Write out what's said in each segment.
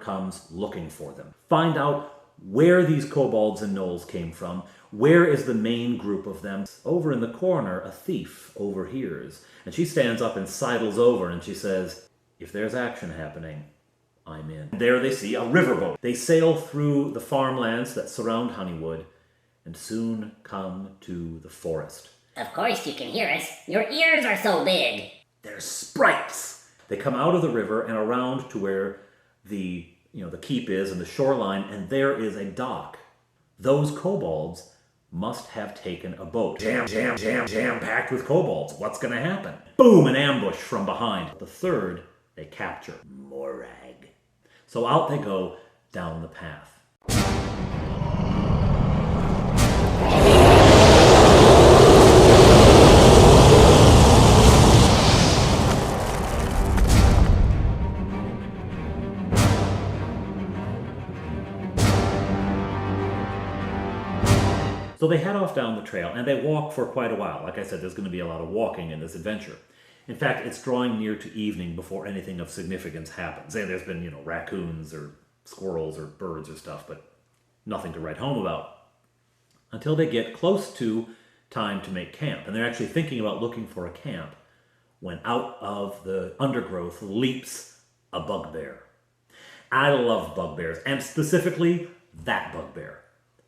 comes looking for them. Find out where these kobolds and gnolls came from. Where is the main group of them? Over in the corner, a thief overhears. And she stands up and sidles over and she says, if there's action happening, I'm in. There they see a riverboat. They sail through the farmlands that surround Honeywood and soon come to the forest. Of course you can hear us. Your ears are so big. They're sprites. They come out of the river and around to where the keep is and the shoreline, and there is a dock. Those kobolds must have taken a boat. Jam packed with kobolds. What's going to happen? Boom, an ambush from behind. The third, they capture. Morag. So out they go down the path. So they head off down the trail, and they walk for quite a while. Like I said, there's going to be a lot of walking in this adventure. In fact, it's drawing near to evening before anything of significance happens. And there's been, raccoons or squirrels or birds or stuff, but nothing to write home about. Until they get close to time to make camp. And they're actually thinking about looking for a camp when out of the undergrowth leaps a bugbear. I love bugbears, and specifically that bugbear.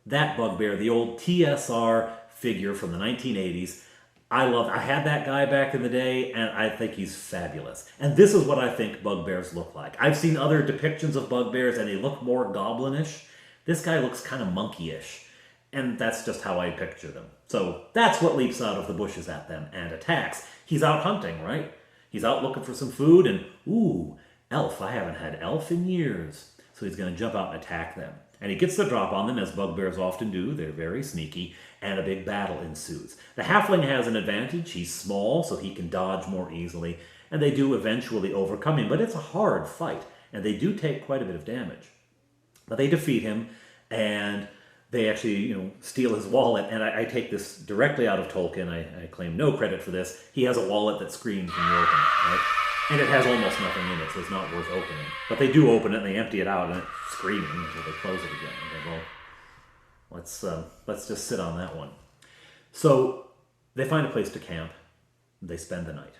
That bugbear, the old TSR figure from the 1980s. I had that guy back in the day, and I think he's fabulous. And this is what I think bugbears look like. I've seen other depictions of bugbears, and they look more goblinish. This guy looks kind of monkey-ish, and that's just how I picture them. So that's what leaps out of the bushes at them and attacks. He's out hunting, right? He's out looking for some food, and ooh, elf. I haven't had elf in years. So he's going to jump out and attack them. And he gets the drop on them, as bugbears often do. They're very sneaky, and a big battle ensues. The halfling has an advantage. He's small, so he can dodge more easily, and they do eventually overcome him. But it's a hard fight, and they do take quite a bit of damage. But they defeat him, and they actually, steal his wallet. And I take this directly out of Tolkien. I claim no credit for this. He has a wallet that screams when you open it, right? And it has almost nothing in it, so it's not worth opening. But they do open it, and they empty it out, and it's screaming until they close it again. And they go, let's just sit on that one. So they find a place to camp. They spend the night.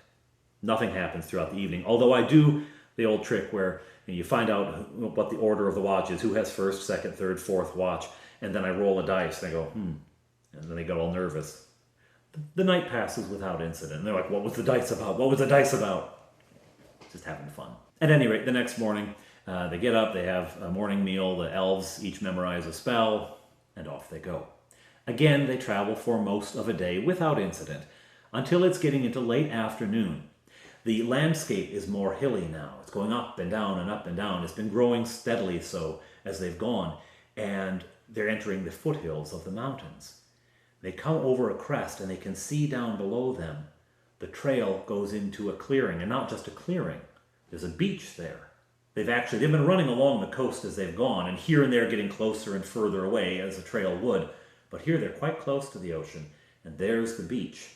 Nothing happens throughout the evening, although I do the old trick where you find out what the order of the watch is, who has first, second, third, fourth watch, and then I roll a dice, and I go, and then they get all nervous. The night passes without incident, and they're like, what was the dice about? What was the dice about? Just having fun. At any rate, the next morning, they get up, they have a morning meal, the elves each memorize a spell, and off they go. Again, they travel for most of a day without incident, until it's getting into late afternoon. The landscape is more hilly now. It's going up and down and up and down. It's been growing steadily so as they've gone, and they're entering the foothills of the mountains. They come over a crest, and they can see down below them the trail goes into a clearing, and not just a clearing. There's a beach there. They've been running along the coast as they've gone, and here and there getting closer and further away as a trail would. But here they're quite close to the ocean, and there's the beach.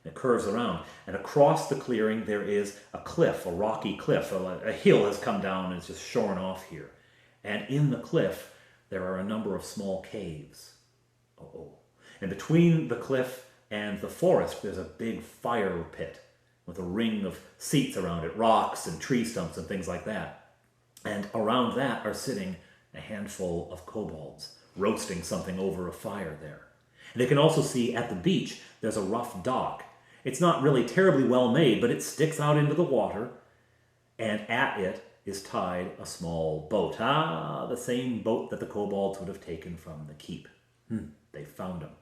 It curves around, and across the clearing there is a cliff, a rocky cliff. A hill has come down and it's just shorn off here. And in the cliff, there are a number of small caves. And between the cliff and the forest, there's a big fire pit with a ring of seats around it, rocks and tree stumps and things like that. And around that are sitting a handful of kobolds, roasting something over a fire there. And they can also see at the beach, there's a rough dock. It's not really terribly well made, but it sticks out into the water, and at it is tied a small boat. The same boat that the kobolds would have taken from the keep. They found them.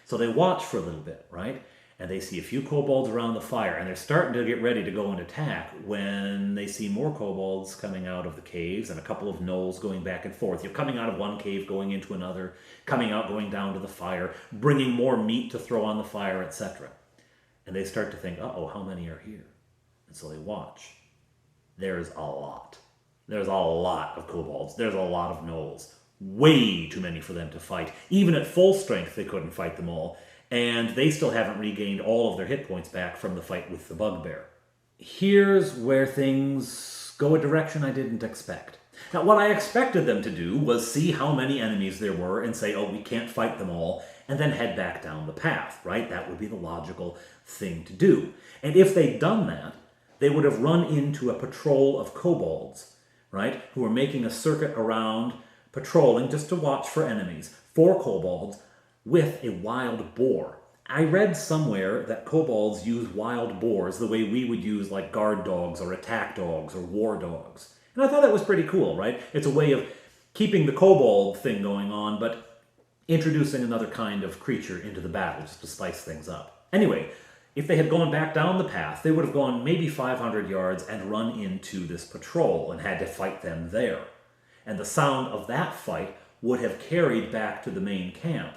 So they watch for a little bit, right? And they see a few kobolds around the fire, and they're starting to get ready to go and attack when they see more kobolds coming out of the caves and a couple of gnolls going back and forth. You're coming out of one cave, going into another, coming out, going down to the fire, bringing more meat to throw on the fire, etc. And they start to think, how many are here? And so they watch. There's a lot. There's a lot of kobolds. There's a lot of gnolls. Way too many for them to fight. Even at full strength, they couldn't fight them all. And they still haven't regained all of their hit points back from the fight with the bugbear. Here's where things go a direction I didn't expect. Now, what I expected them to do was see how many enemies there were and say, oh, we can't fight them all, and then head back down the path, right? That would be the logical thing to do. And if they'd done that, they would have run into a patrol of kobolds, right? Who were making a circuit around, patrolling just to watch for enemies, 4 kobolds with a wild boar. I read somewhere that kobolds use wild boars the way we would use like guard dogs or attack dogs or war dogs. And I thought that was pretty cool, right? It's a way of keeping the kobold thing going on, but introducing another kind of creature into the battle just to spice things up. Anyway, if they had gone back down the path, they would have gone maybe 500 yards and run into this patrol and had to fight them there. And the sound of that fight would have carried back to the main camp.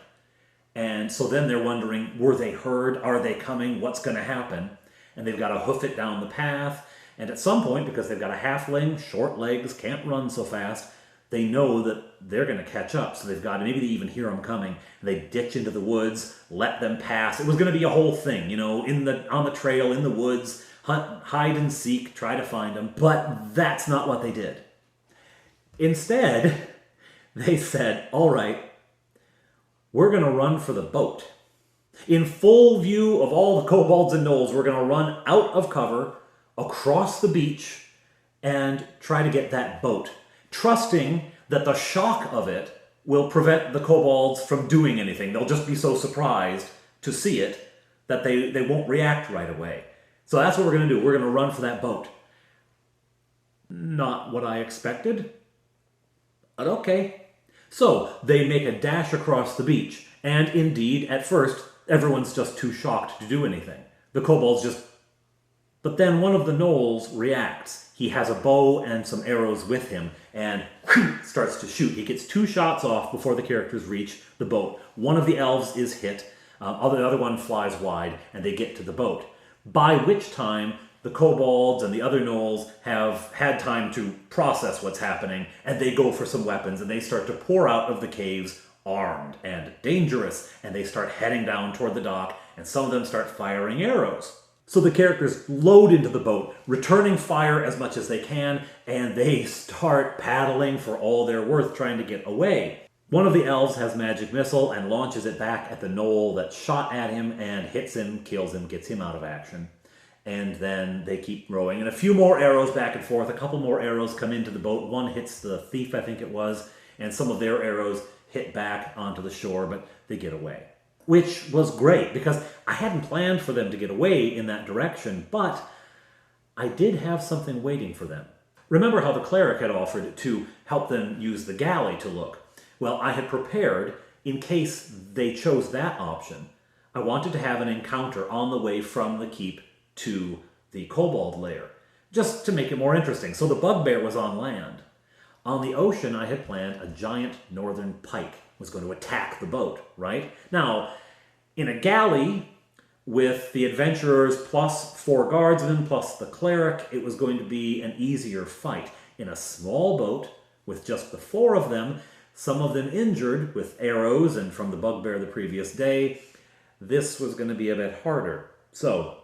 And so then they're wondering, were they heard? Are they coming? What's going to happen? And they've got to hoof it down the path. And at some point, because they've got a halfling, short legs, can't run so fast, they know that they're going to catch up. So they've got to, maybe they even hear them coming, and they ditch into the woods, let them pass. It was going to be a whole thing, on the trail, in the woods, hunt, hide and seek, try to find them. But that's not what they did. Instead, they said, all right, we're going to run for the boat. In full view of all the kobolds and gnolls, we're going to run out of cover, across the beach, and try to get that boat, trusting that the shock of it will prevent the kobolds from doing anything. They'll just be so surprised to see it that they won't react right away. So that's what we're going to do. We're going to run for that boat. Not what I expected, but okay. So they make a dash across the beach, and indeed, at first, everyone's just too shocked to do anything. The kobolds just... But then one of the gnolls reacts. He has a bow and some arrows with him, and starts to shoot. He gets 2 shots off before the characters reach the boat. One of the elves is hit, the other one flies wide, and they get to the boat. By which time, the kobolds and the other gnolls have had time to process what's happening, and they go for some weapons, and they start to pour out of the caves armed and dangerous, and they start heading down toward the dock, and some of them start firing arrows. So the characters load into the boat, returning fire as much as they can, and they start paddling for all they're worth, trying to get away. One of the elves has magic missile and launches it back at the gnoll that shot at him and hits him, kills him, gets him out of action. And then they keep rowing, and a few more arrows back and forth. A couple more arrows come into the boat. One hits the thief, I think it was, and some of their arrows hit back onto the shore, but they get away. Which was great, because I hadn't planned for them to get away in that direction, but I did have something waiting for them. Remember how the cleric had offered to help them use the galley to look? Well, I had prepared, in case they chose that option, I wanted to have an encounter on the way from the keep to the kobold lair, just to make it more interesting. So the Bugbear was on land. On the ocean, I had planned a giant northern pike was going to attack the boat, right? Now, in a galley with the adventurers plus 4 guardsmen plus the cleric, it was going to be an easier fight. In a small boat with just the 4 of them, some of them injured with arrows and from the Bugbear the previous day, this was going to be a bit harder. So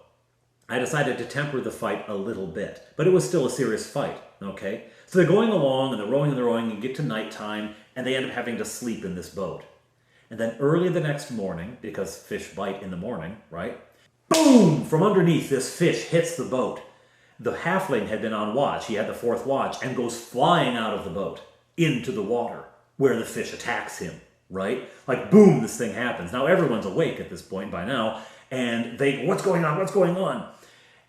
I decided to temper the fight a little bit, but it was still a serious fight, okay? So they're going along, and they're rowing, and get to nighttime, and they end up having to sleep in this boat. And then early the next morning, because fish bite in the morning, right? Boom! From underneath, this fish hits the boat. The halfling had been on watch. He had the 4th watch, and goes flying out of the boat into the water, where the fish attacks him, right? Like, boom, this thing happens. Now, everyone's awake at this point by now, and they go, what's going on? What's going on?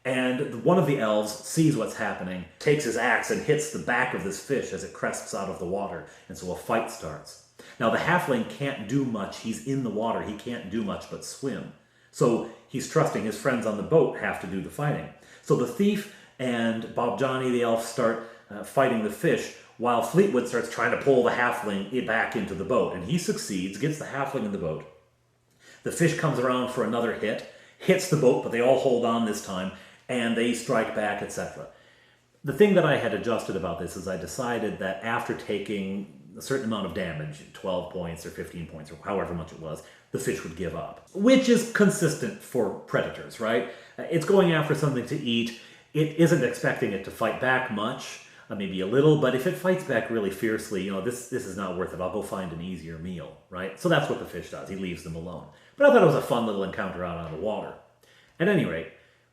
And one of the elves sees what's happening, takes his axe and hits the back of this fish as it crests out of the water. And so a fight starts. Now the halfling can't do much. He's in the water. He can't do much but swim. So he's trusting his friends on the boat have to do the fighting. So the thief and Bob Johnny the elf start fighting the fish, while Fleetwood starts trying to pull the halfling back into the boat. And he succeeds, gets the halfling in the boat. The fish comes around for another hit, hits the boat, but they all hold on this time, and they strike back, etc. The thing that I had adjusted about this is I decided that after taking a certain amount of damage, 12 points or 15 points or however much it was, the fish would give up. Which is consistent for predators, right? It's going after something to eat. It isn't expecting it to fight back much. maybe a little, but if it fights back really fiercely, this is not worth it. I'll go find an easier meal, right? So that's what the fish does. He leaves them alone. But I thought it was a fun little encounter out on the water. At any rate,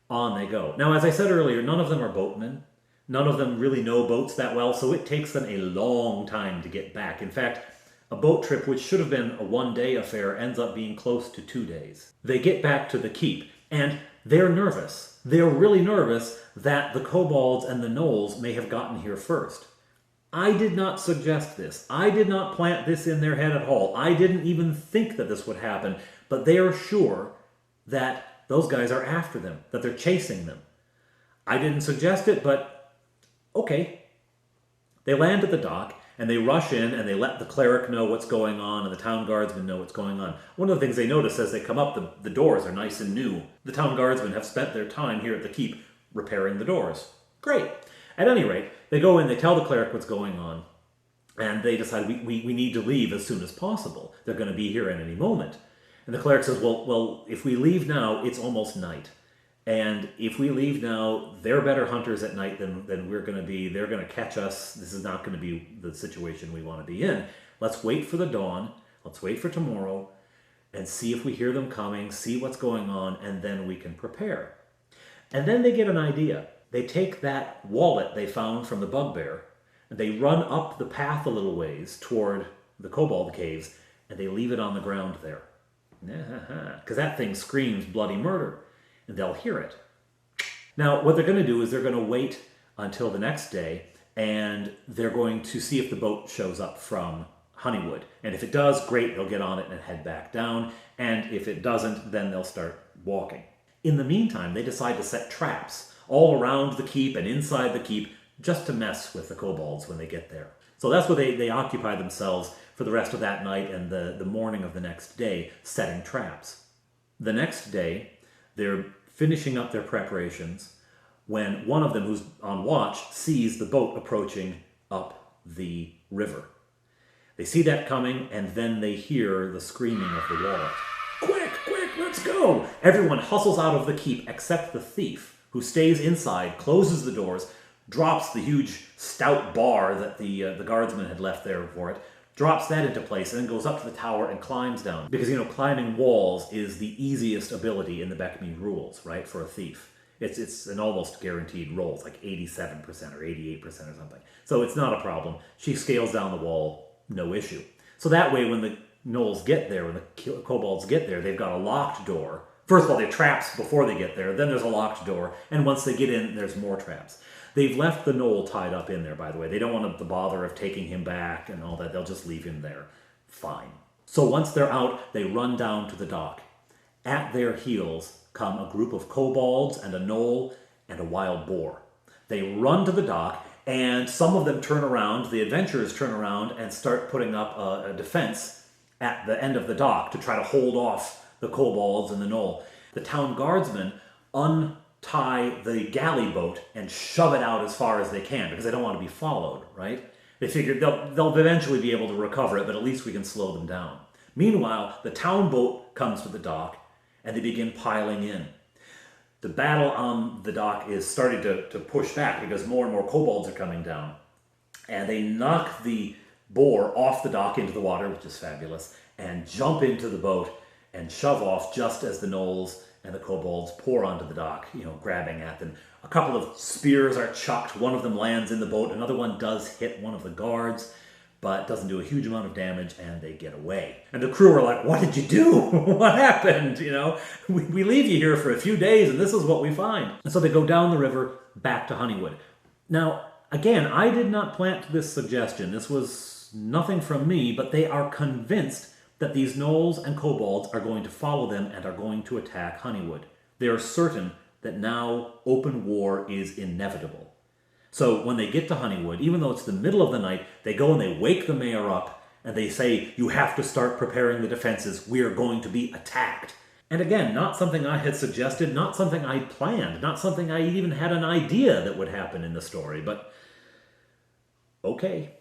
on they go. Now, as I said earlier, none of them are boatmen. None of them really know boats that well, so it takes them a long time to get back. In fact, a boat trip, which should have been a one-day affair, ends up being close to 2 days. They get back to the keep, and they're nervous. They're really nervous that the kobolds and the gnolls may have gotten here first. I did not suggest this. I did not plant this in their head at all. I didn't even think that this would happen, but they are sure that those guys are after them, that they're chasing them. I didn't suggest it, but okay. They land at the dock, and they rush in, and they let the cleric know what's going on, and the town guardsmen know what's going on. One of the things they notice as they come up, the doors are nice and new. The town guardsmen have spent their time here at the keep repairing the doors. Great. At any rate, they go in, they tell the cleric what's going on, and they decide we need to leave as soon as possible. They're going to be here at any moment. And the cleric says, well, if we leave now, it's almost night. And if we leave now, they're better hunters at night than we're going to be. They're going to catch us. This is not going to be the situation we want to be in. Let's wait for the dawn. Let's wait for tomorrow and see if we hear them coming, see what's going on, and then we can prepare. And then they get an idea. They take that wallet they found from the Bugbear, and they run up the path a little ways toward the Kobold caves, and they leave it on the ground there. Because that thing screams bloody murder. And they'll hear it. Now, what they're going to do is they're going to wait until the next day, and they're going to see if the boat shows up from Honeywood. And if it does, great, they'll get on it and head back down. And if it doesn't, then they'll start walking. In the meantime, they decide to set traps all around the keep and inside the keep just to mess with the kobolds when they get there. So that's what they occupy themselves for the rest of that night and the morning of the next day, setting traps. The next day, they're finishing up their preparations when one of them, who's on watch, sees the boat approaching up the river. They see that coming, and then they hear the screaming of the wallet. Quick, let's go! Everyone hustles out of the keep except the thief, who stays inside, closes the doors, drops the huge stout bar that the guardsman had left there for it, drops that into place, and then goes up to the tower and climbs down. Because, climbing walls is the easiest ability in the BECMI rules, right, for a thief. It's an almost guaranteed roll. It's like 87% or 88% or something. So it's not a problem. She scales down the wall, no issue. So that way, when the gnolls get there, when the kobolds get there, they've got a locked door. First of all, they have traps before they get there. Then there's a locked door. And once they get in, there's more traps. They've left the gnoll tied up in there, by the way. They don't want the bother of taking him back and all that. They'll just leave him there. Fine. So once they're out, they run down to the dock. At their heels come a group of kobolds and a gnoll and a wild boar. They run to the dock, and some of them turn around, the adventurers turn around and start putting up a defense at the end of the dock to try to hold off the kobolds and the gnoll. The town guardsmen untie the galley boat and shove it out as far as they can because they don't want to be followed, right? They figure they'll eventually be able to recover it, but at least we can slow them down. Meanwhile, the town boat comes to the dock, and they begin piling in. The battle on the dock is starting to push back because more and more kobolds are coming down. And they knock the boar off the dock into the water, which is fabulous, and jump into the boat and shove off just as the gnolls and the kobolds pour onto the dock, grabbing at them. A couple of spears are chucked. One of them lands in the boat. Another one does hit one of the guards, but doesn't do a huge amount of damage, and they get away. And the crew are like, what did you do? What happened? We leave you here for a few days, and this is what we find. And so they go down the river back to Honeywood. Now, again, I did not plant this suggestion. This was nothing from me, but they are convinced that these gnolls and kobolds are going to follow them and are going to attack Honeywood. They are certain that now open war is inevitable. So when they get to Honeywood, even though it's the middle of the night, they go and they wake the mayor up and they say, you have to start preparing the defenses. We are going to be attacked. And again, not something I had suggested, not something I planned, not something I even had an idea that would happen in the story, but okay.